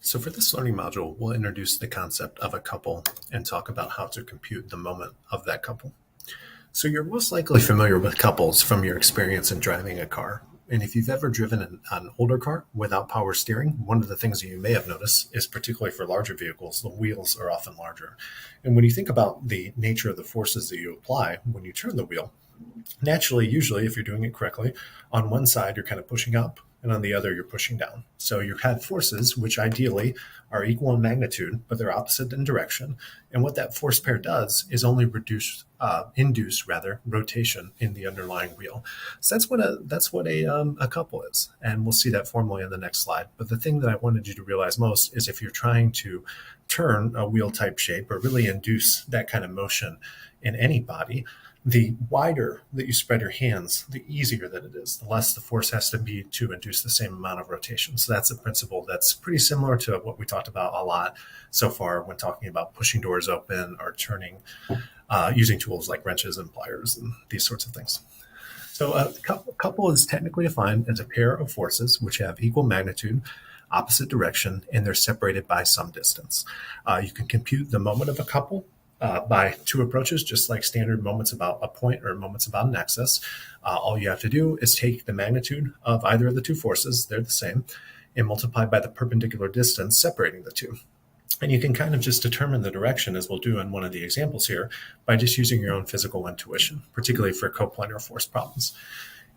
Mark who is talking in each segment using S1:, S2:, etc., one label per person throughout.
S1: So for this learning module, we'll introduce the concept of a couple and talk about how to compute the moment of that couple. So you're most likely familiar with couples from your experience in driving a car. And if you've ever driven an older car without power steering, one of the things that you may have noticed is, particularly for larger vehicles, the wheels are often larger. And when you think about the nature of the forces that you apply when you turn the wheel, naturally, usually, if you're doing it correctly, on one side you're kind of pushing up, and on the other you're pushing down. So you have forces which ideally are equal in magnitude, but they're opposite in direction. And what that force pair does is only induce rotation in the underlying wheel. So that's what a couple is, and we'll see that formally in the next slide. But the thing that I wanted you to realize most is if you're trying to turn a wheel type shape or really induce that kind of motion in any body, the wider that you spread your hands, the easier that it is, the less the force has to be to induce the same amount of rotation. So that's a principle that's pretty similar to what we talked about a lot so far when talking about pushing doors open or turning, using tools like wrenches and pliers and these sorts of things. So a couple is technically defined as a pair of forces which have equal magnitude, opposite direction, and they're separated by some distance. You can compute the moment of a couple by two approaches, just like standard moments about a point or moments about an axis. All you have to do is take the magnitude of either of the two forces, they're the same, and multiply by the perpendicular distance separating the two. And you can kind of just determine the direction, as we'll do in one of the examples here, by just using your own physical intuition, particularly for coplanar force problems.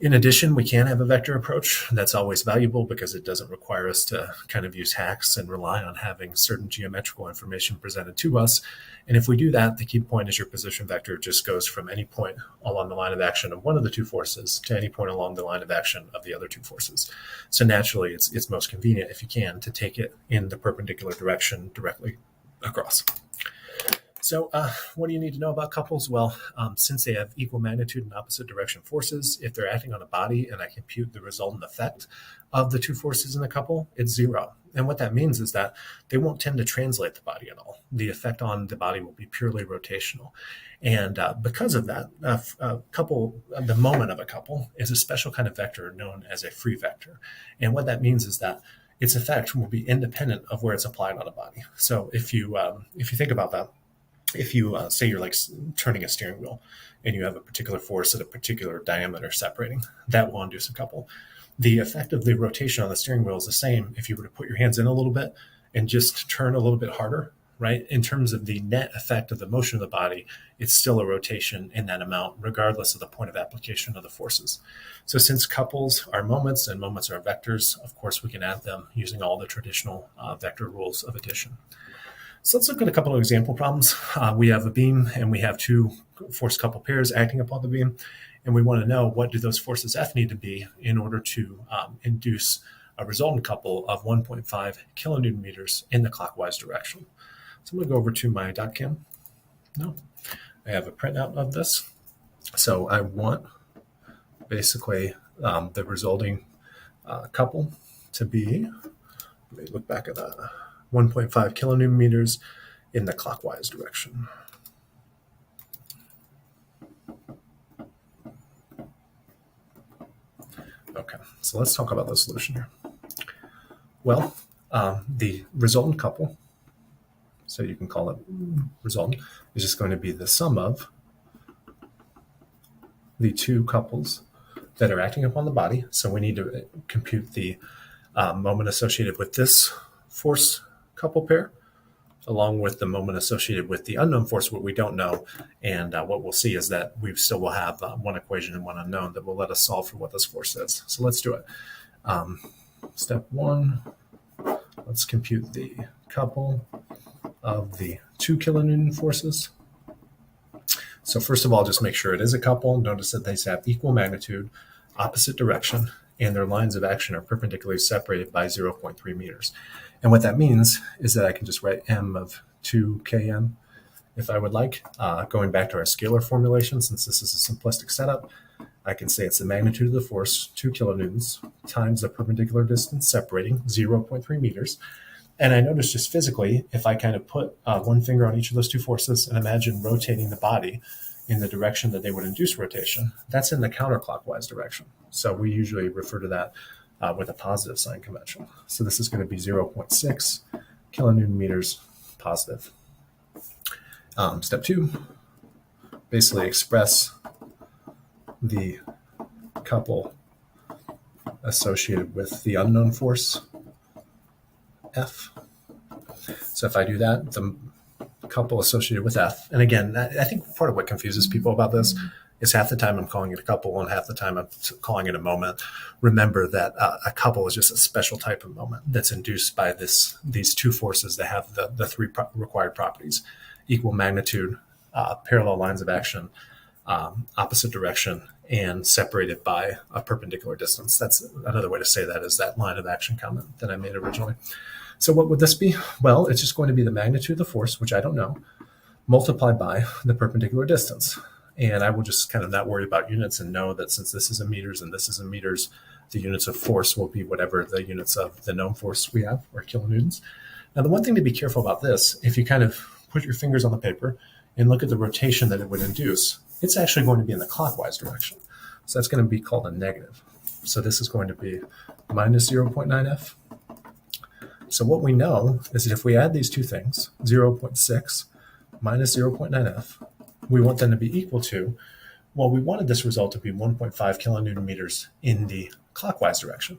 S1: In addition, we can have a vector approach. That's always valuable because it doesn't require us to kind of use hacks and rely on having certain geometrical information presented to us. And if we do that, the key point is your position vector just goes from any point along the line of action of one of the two forces to any point along the line of action of the other two forces. So naturally, it's most convenient, if you can, to take it in the perpendicular direction directly across. So what do you need to know about couples? Well, since they have equal magnitude and opposite direction forces, if they're acting on a body and I compute the resultant effect of the two forces in the couple, it's zero. And what that means is that they won't tend to translate the body at all. The effect on the body will be purely rotational. And because of that, the moment of a couple is a special kind of vector known as a free vector. And what that means is that its effect will be independent of where it's applied on a body. So if you think about that, if you say you're like turning a steering wheel and you have a particular force at a particular diameter separating, that will induce a couple. The effect of the rotation on the steering wheel is the same if you were to put your hands in a little bit and just turn a little bit harder, right? In terms of the net effect of the motion of the body, it's still a rotation in that amount, regardless of the point of application of the forces. So since couples are moments and moments are vectors, of course, we can add them using all the traditional vector rules of addition. So let's look at a couple of example problems. We have a beam and we have two force couple pairs acting upon the beam. And we want to know, what do those forces F need to be in order to induce a resultant couple of 1.5 kilonewton meters in the clockwise direction. So I'm going to go over to my .cam. No, I have a printout of this. So I want basically the resulting couple to be, let me look back at that, 1.5 kilonewton meters in the clockwise direction. Okay, so let's talk about the solution here. Well, the resultant couple, so you can call it resultant, is just going to be the sum of the two couples that are acting upon the body. So we need to compute the moment associated with this force couple pair, along with the moment associated with the unknown force, what we don't know. And what we'll see is that we still will have one equation and one unknown that will let us solve for what this force is. So let's do it. Step one, let's compute the couple of the 2 kilonewton forces. So first of all, just make sure it is a couple. Notice that they have equal magnitude, opposite direction, and their lines of action are perpendicularly separated by 0.3 meters. And what that means is that I can just write m of 2 km if I would like. Going back to our scalar formulation, since this is a simplistic setup, I can say it's the magnitude of the force, 2 kilonewtons, times the perpendicular distance separating, 0.3 meters. And I notice just physically, if I kind of put one finger on each of those two forces and imagine rotating the body in the direction that they would induce rotation, that's in the counterclockwise direction. So we usually refer to that with a positive sign convention. So this is going to be 0.6 kilonewton meters positive. Step 2, basically express the couple associated with the unknown force F. So if I do that, the couple associated with F, and again, I think part of what confuses people about this is half the time I'm calling it a couple and half the time I'm calling it a moment. Remember that a couple is just a special type of moment that's induced by these two forces that have the three required properties: equal magnitude, parallel lines of action, opposite direction, and separated by a perpendicular distance. That's another way to say that is that line of action comment that I made originally. So what would this be? Well, it's just going to be the magnitude of the force, which I don't know, multiplied by the perpendicular distance. And I will just kind of not worry about units and know that since this is in meters and this is in meters, the units of force will be whatever the units of the known force we have, or kilonewtons. Now, the one thing to be careful about this, if you kind of put your fingers on the paper and look at the rotation that it would induce, it's actually going to be in the clockwise direction. So that's going to be called a negative. So this is going to be minus 0.9 F. So what we know is that if we add these two things, 0.6 minus 0.9 F, we want them to be equal to, well, we wanted this result to be 1.5 kilonewton meters in the clockwise direction.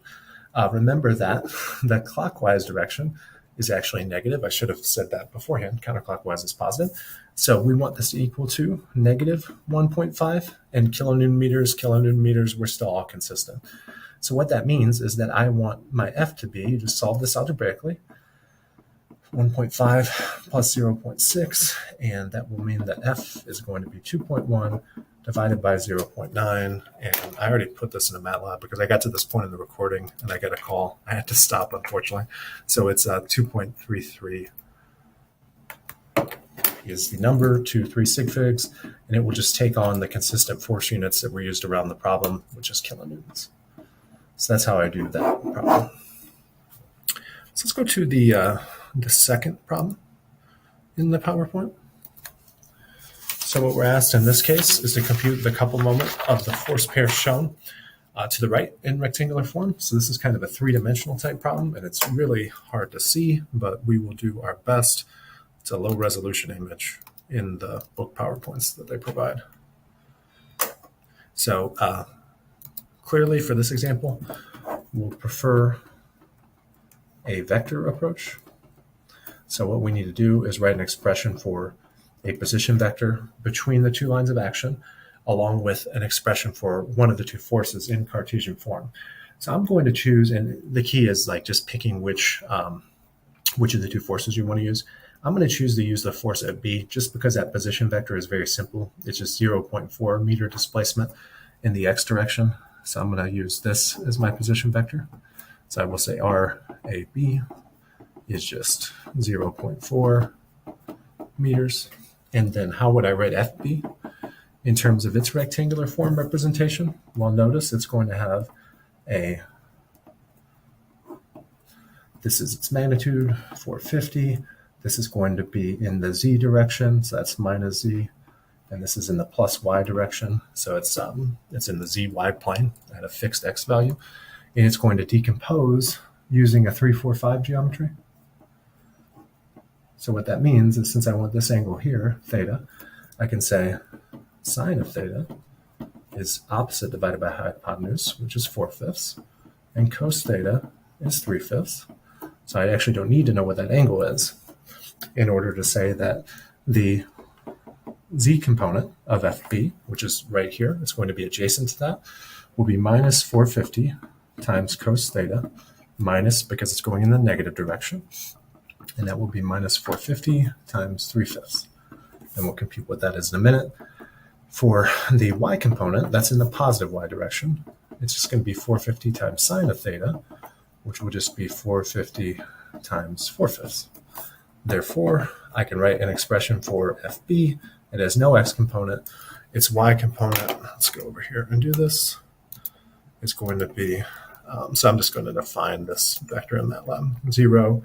S1: Remember that the clockwise direction is actually negative. I should have said that beforehand. Counterclockwise is positive. So we want this to equal to negative 1.5, and kilonewton meters, we're still all consistent. So what that means is that I want my F to be, you just solve this algebraically, 1.5 plus 0.6, and that will mean that F is going to be 2.1 divided by 0.9. And I already put this in a MATLAB because I got to this point in the recording and I got a call. I had to stop, unfortunately. So it's 2.33 is the number, 3 sig figs, and it will just take on the consistent force units that were used around the problem, which is kilonewtons. So that's how I do that problem. So let's go to the second problem in the PowerPoint. So what we're asked in this case is to compute the couple moment of the force pair shown to the right in rectangular form. So this is kind of a three-dimensional type problem, and it's really hard to see, but we will do our best. It's a low resolution image in the book PowerPoints that they provide. So clearly for this example, we'll prefer a vector approach. So what we need to do is write an expression for a position vector between the two lines of action, along with an expression for one of the two forces in Cartesian form. So I'm going to choose, and the key is like just picking which of the two forces you want to use. I'm going to choose to use the force at B just because that position vector is very simple. It's just 0.4 meter displacement in the x direction. So I'm going to use this as my position vector. So I will say RAB is just 0.4 meters. And then how would I write FB in terms of its rectangular form representation? Well, notice it's going to have this is its magnitude, 450. This is going to be in the z direction, so that's minus z. And this is in the plus y direction, so it's in the zy plane at a fixed x value. And it's going to decompose using a 3-4-5 geometry. So what that means is since I want this angle here, theta, I can say sine of theta is opposite divided by hypotenuse, which is 4/5, and cos theta is 3/5. So I actually don't need to know what that angle is in order to say that the z component of FB, which is right here, it's going to be adjacent to that, will be minus 450 times cos theta, minus, because it's going in the negative direction, and that will be minus 450 times 3/5. And we'll compute what that is in a minute. For the y component, that's in the positive y direction. It's just going to be 450 times sine of theta, which will just be 450 times 4/5. Therefore, I can write an expression for FB. It has no x component. Its y component, let's go over here and do this. It's going to be, so I'm just going to define this vector in MATLAB. 0,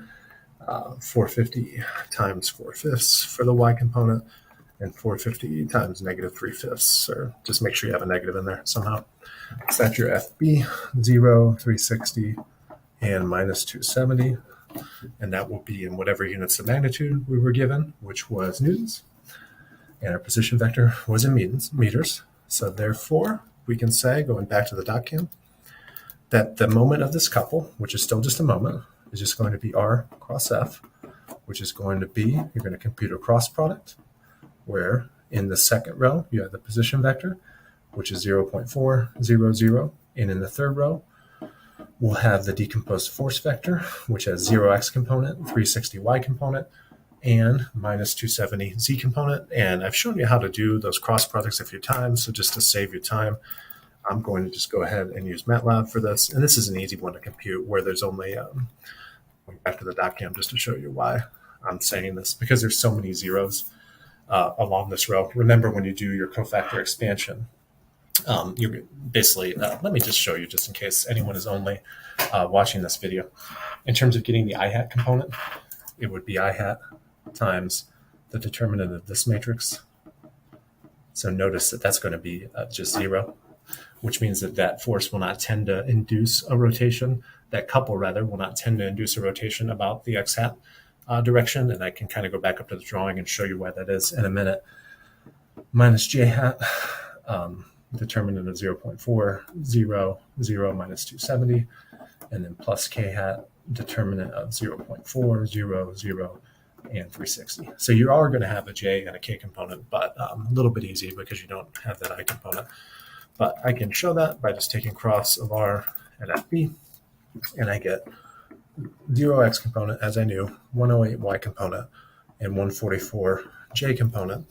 S1: 450 times 4/5 for the y component, and 450 times negative 3/5, or just make sure you have a negative in there somehow. So that's your FB, 0, 360, and minus 270. and that will be in whatever units of magnitude we were given, which was newtons, and our position vector was in meters. So therefore, we can say, going back to the DotCam, that the moment of this couple, which is still just a moment, is just going to be R cross F, which is going to be, you're going to compute a cross product, where in the second row, you have the position vector, which is 0.400, and in the third row, we'll have the decomposed force vector, which has 0x component, 360y component, and minus 270z component. And I've shown you how to do those cross products a few times, so just to save you time, I'm going to just go ahead and use MATLAB for this. And this is an easy one to compute, where there's only, going back to the DotCam just to show you why I'm saying this, because there's so many zeros along this row. Remember, when you do your cofactor expansion, you're basically, let me just show you, just in case anyone is only watching this video. In terms of getting the I hat component, it would be I hat times the determinant of this matrix. So notice that that's going to be just 0, which means that that force will not tend to induce a rotation. That couple, rather, will not tend to induce a rotation about the x hat direction. And I can kind of go back up to the drawing and show you why that is in a minute. Minus j hat, determinant of 0.400 minus 270, and then plus k hat, determinant of 0.400 and 360. So you are going to have a j and a k component, but a little bit easy because you don't have that I component. But I can show that by just taking cross of r at fb, and I get 0x component, as I knew, 108y component, and 144j component.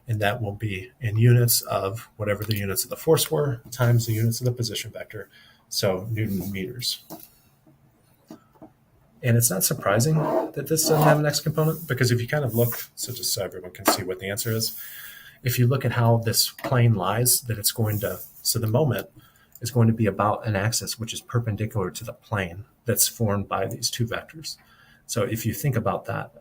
S1: And that will be in units of whatever the units of the force were times the units of the position vector, so Newton meters. And it's not surprising that this doesn't have an x component, because if you kind of look, so just so everyone can see what the answer is, if you look at how this plane lies, that it's going to, so the moment is going to be about an axis which is perpendicular to the plane that's formed by these two vectors. So if you think about that,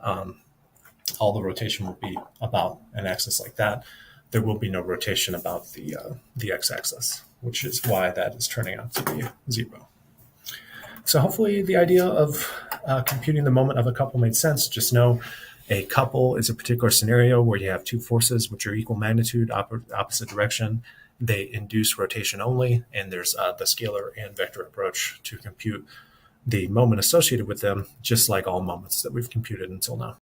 S1: all the rotation will be about an axis like that. There will be no rotation about the x-axis, which is why that is turning out to be 0. So hopefully the idea of computing the moment of a couple made sense. Just know a couple is a particular scenario where you have two forces which are equal magnitude, opposite direction. They induce rotation only, and there's the scalar and vector approach to compute the moment associated with them, just like all moments that we've computed until now.